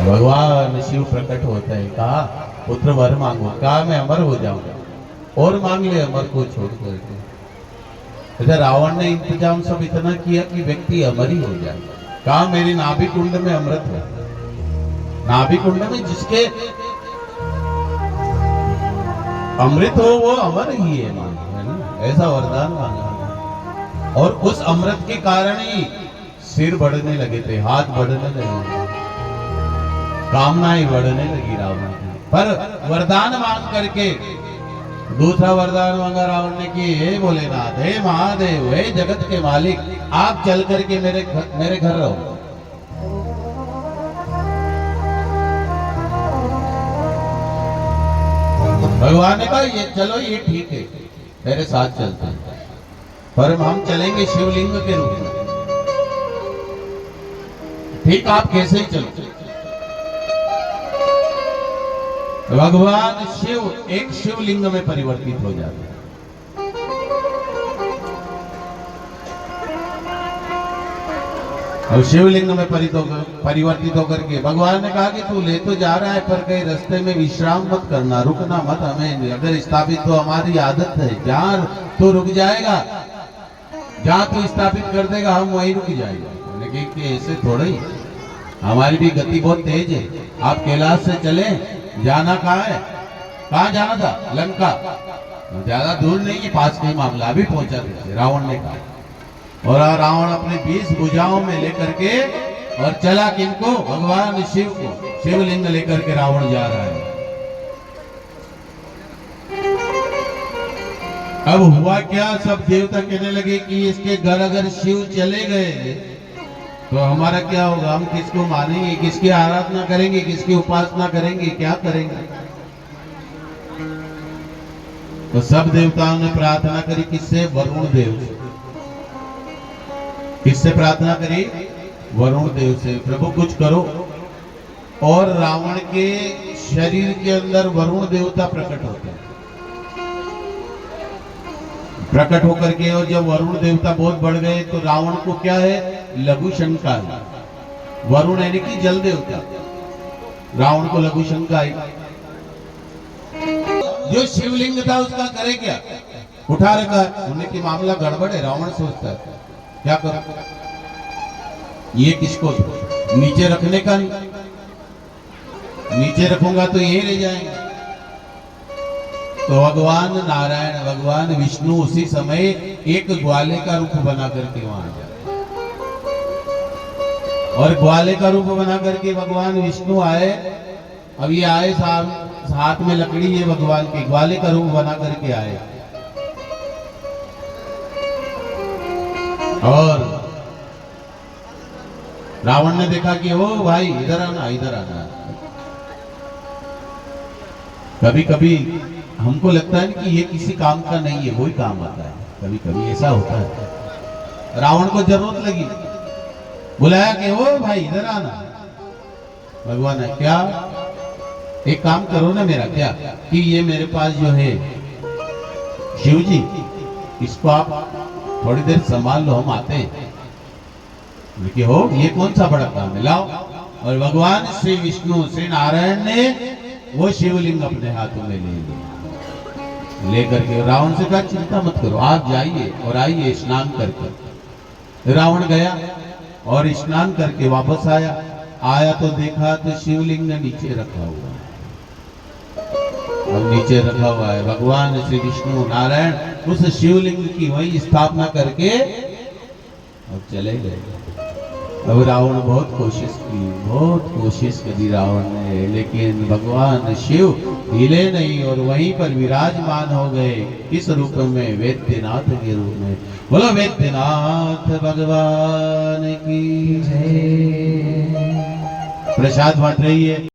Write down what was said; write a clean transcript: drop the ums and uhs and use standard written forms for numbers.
भगवान शिव प्रकट होता है, कहा पुत्र वर मांगो, कहा मैं अमर हो जाऊंगा, और मांग ले अमर को छोड़ करके। इधर रावण ने इंतजाम सब इतना किया कि व्यक्ति अमर ही हो जाए। कहा मेरी नाभि कुंड में अमृत है, नाभि कुंड में जिसके अमृत हो वो अमर ही है, ऐसा वरदान मांगा। और उस अमृत के कारण ही सिर बढ़ने लगे थे, हाथ बढ़ने लगे, कामनाएं बढ़ने लगी रावण की। पर वरदान मांग करके दूसरा वरदान मांगा रावण ने कि हे भोलेनाथ, हे महादेव, हे जगत के मालिक, आप चल करके मेरे घर रहो। भगवान ने कहा ये चलो, ये ठीक है, मेरे साथ चलते हैं, पर हम चलेंगे शिवलिंग के रूप में। ठीक, आप कैसे ही चलो। भगवान शिव एक शिवलिंग में परिवर्तित हो जाते हैं। और शिवलिंग में परिवर्तित होकर के भगवान ने कहा कि तू ले तो जा रहा है, पर कहीं रास्ते में विश्राम मत करना, रुकना मत। हमें अगर स्थापित तो हमारी आदत है, जहां तो रुक जाएगा, जहां तू स्थापित कर देगा हम वहीं रुक जाएगा। लेकिन ऐसे थोड़ा ही, हमारी भी गति बहुत तेज है। आप कैलाश से चले, जाना कहाँ है, कहाँ जाना था, लंका, ज्यादा दूर नहीं है, पास का ही मामला, अभी पहुंचा थे, रावण ने कहा। और रावण अपने 20 भुजाओं में लेकर के और चला किनको, भगवान शिव को, शिवलिंग लेकर के रावण जा रहा है। अब हुआ क्या, सब देवता कहने लगे कि इसके घर अगर शिव चले गए तो हमारा क्या होगा, हम किसको मानेंगे, किसकी आराधना करेंगे, किसकी उपासना करेंगे, क्या करेंगे। तो सब देवताओं ने प्रार्थना करी, किससे, वरुण देव से। किससे प्रार्थना करी, वरुण देव से, प्रभु कुछ करो। और रावण के शरीर के अंदर वरुण देवता प्रकट होते हैं, प्रकट होकर के। और जब वरुण देवता बहुत बढ़ गए तो रावण को क्या है, लघु शंका है। वरुण यानी कि जल देवता, रावण को लघु शंका आई। जो शिवलिंग था उसका करे क्या, उठा रखा है, उन्हें की मामला गड़बड़ है। रावण सोचता है क्या करो, ये किसको, नीचे रखने का नहीं, नीचे रखूंगा तो यही रह जाएंगे। तो भगवान नारायण, भगवान विष्णु उसी समय एक ग्वाले का रूप बना करके वहां जाए। और ग्वाले का रूप बना करके भगवान विष्णु आए। अब ये आए, हाथ में लकड़ी है भगवान के, ग्वाले का रूप बना करके आए। और रावण ने देखा कि ओ भाई इधर आना, इधर आना। कभी कभी हमको लगता है कि ये किसी काम का नहीं है, वही काम आता है, कभी कभी ऐसा होता है। रावण को जरूरत लगी, बुलाया कि ओ भाई इधर आना। भगवान है क्या, एक काम करो ना मेरा, क्या कि ये मेरे पास जो है शिव जी, इसको आप थोड़ी देर संभाल लो, हम आते हैं। देखिए हो, ये कौन सा बड़ा काम है, लाओ। और भगवान श्री विष्णु, श्री नारायण ने वो शिवलिंग अपने हाथों में ले लिया, लेकर के रावण से कहा चिंता मत करो, आप जाइए और आइए स्नान करके। रावण गया और स्नान करके वापस आया तो देखा तो शिवलिंग ने नीचे रखा हुआ है, और नीचे रखा हुआ है भगवान श्री विष्णु नारायण उस शिवलिंग की वही स्थापना करके और चले गए। अब रावण बहुत कोशिश करी रावण ने, लेकिन भगवान शिव हिले नहीं और वहीं पर विराजमान हो गए। किस रूप में, वैद्यनाथ के रूप में। बोलो वैद्यनाथ भगवान की जय। प्रसाद बांट रही है।